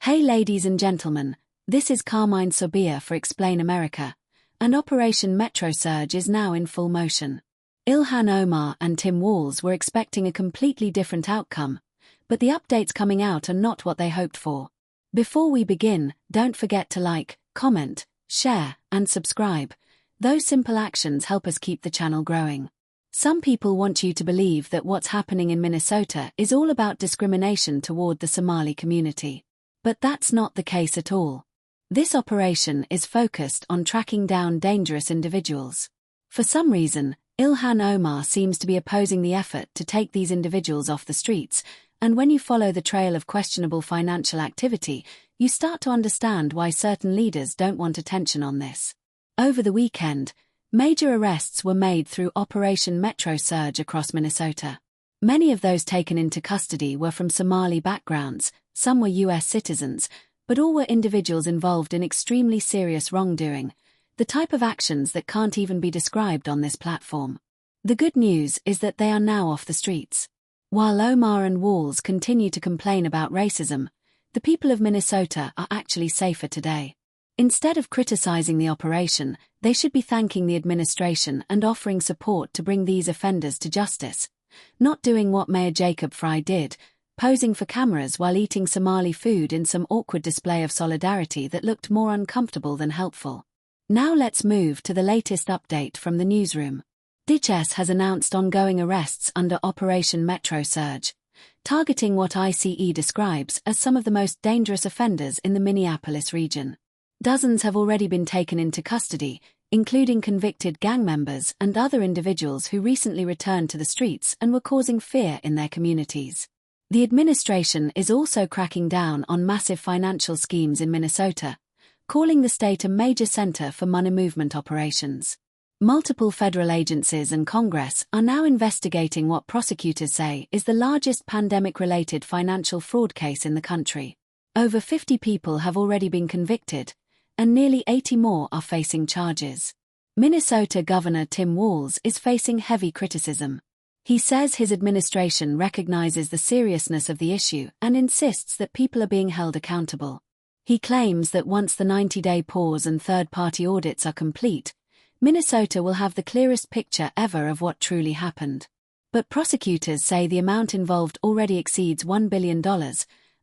Hey ladies and gentlemen, this is Carmine Sobia for Explain America, and Operation Metro Surge is now in full motion. Ilhan Omar and Tim Walz were expecting a completely different outcome, but the updates coming out are not what they hoped for. Before we begin, don't forget to like, comment, share, and subscribe. Those simple actions help us keep the channel growing. Some people want you to believe that what's happening in Minnesota is all about discrimination toward the Somali community. But that's not the case at all. This operation is focused on tracking down dangerous individuals. For some reason, Ilhan Omar seems to be opposing the effort to take these individuals off the streets, and when you follow the trail of questionable financial activity, you start to understand why certain leaders don't want attention on this. Over the weekend, major arrests were made through Operation Metro Surge across Minnesota. Many of those taken into custody were from Somali backgrounds, some were U.S. citizens, but all were individuals involved in extremely serious wrongdoing, the type of actions that can't even be described on this platform. The good news is that they are now off the streets. While Omar and Walz continue to complain about racism, the people of Minnesota are actually safer today. Instead of criticizing the operation, they should be thanking the administration and offering support to bring these offenders to justice, not doing what Mayor Jacob Frey did, posing for cameras while eating Somali food in some awkward display of solidarity that looked more uncomfortable than helpful. Now let's move to the latest update from the newsroom. DHS has announced ongoing arrests under Operation Metro Surge, targeting what ICE describes as some of the most dangerous offenders in the Minneapolis region. Dozens have already been taken into custody, including convicted gang members and other individuals who recently returned to the streets and were causing fear in their communities. The administration is also cracking down on massive financial schemes in Minnesota, calling the state a major center for money movement operations. Multiple federal agencies and Congress are now investigating what prosecutors say is the largest pandemic-related financial fraud case in the country. Over 50 people have already been convicted, and nearly 80 more are facing charges. Minnesota Governor Tim Walz is facing heavy criticism. He says his administration recognizes the seriousness of the issue and insists that people are being held accountable. He claims that once the 90-day pause and third-party audits are complete, Minnesota will have the clearest picture ever of what truly happened. But prosecutors say the amount involved already exceeds $1 billion,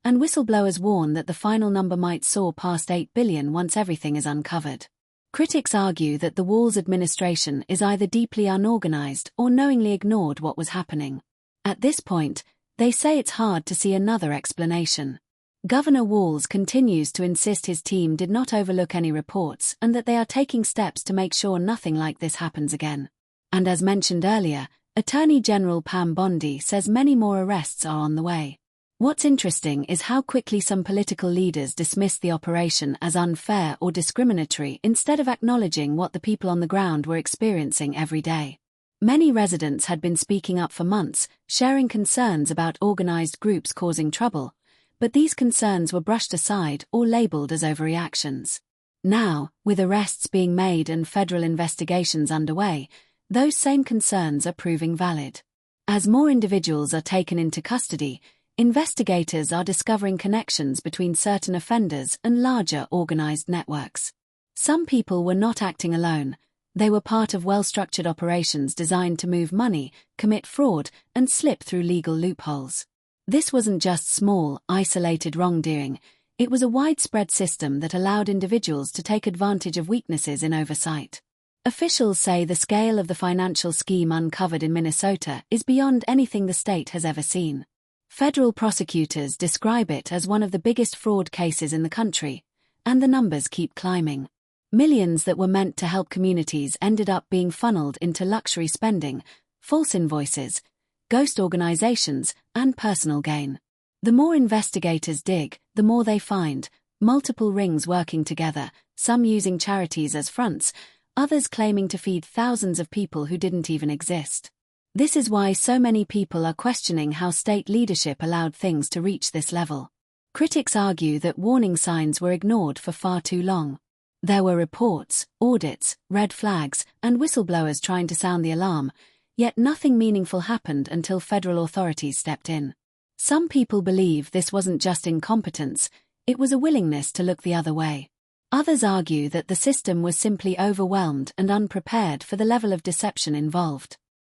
and whistleblowers warn that the final number might soar past $8 billion once everything is uncovered. Critics argue that the Walz administration is either deeply unorganized or knowingly ignored what was happening. At this point, they say it's hard to see another explanation. Governor Walz continues to insist his team did not overlook any reports and that they are taking steps to make sure nothing like this happens again. And as mentioned earlier, Attorney General Pam Bondi says many more arrests are on the way. What's interesting is how quickly some political leaders dismissed the operation as unfair or discriminatory instead of acknowledging what the people on the ground were experiencing every day. Many residents had been speaking up for months, sharing concerns about organized groups causing trouble, but these concerns were brushed aside or labeled as overreactions. Now, with arrests being made and federal investigations underway, those same concerns are proving valid. As more individuals are taken into custody, investigators are discovering connections between certain offenders and larger organized networks. Some people were not acting alone. They were part of well-structured operations designed to move money, commit fraud, and slip through legal loopholes. This wasn't just small, isolated wrongdoing. It was a widespread system that allowed individuals to take advantage of weaknesses in oversight. Officials say the scale of the financial scheme uncovered in Minnesota is beyond anything the state has ever seen. Federal prosecutors describe it as one of the biggest fraud cases in the country, and the numbers keep climbing. Millions that were meant to help communities ended up being funneled into luxury spending, false invoices, ghost organizations, and personal gain. The more investigators dig, the more they find, multiple rings working together, some using charities as fronts, others claiming to feed thousands of people who didn't even exist. This is why so many people are questioning how state leadership allowed things to reach this level. Critics argue that warning signs were ignored for far too long. There were reports, audits, red flags, and whistleblowers trying to sound the alarm, yet nothing meaningful happened until federal authorities stepped in. Some people believe this wasn't just incompetence, It was a willingness to look the other way. Others argue that the system was simply overwhelmed and unprepared for the level of deception involved.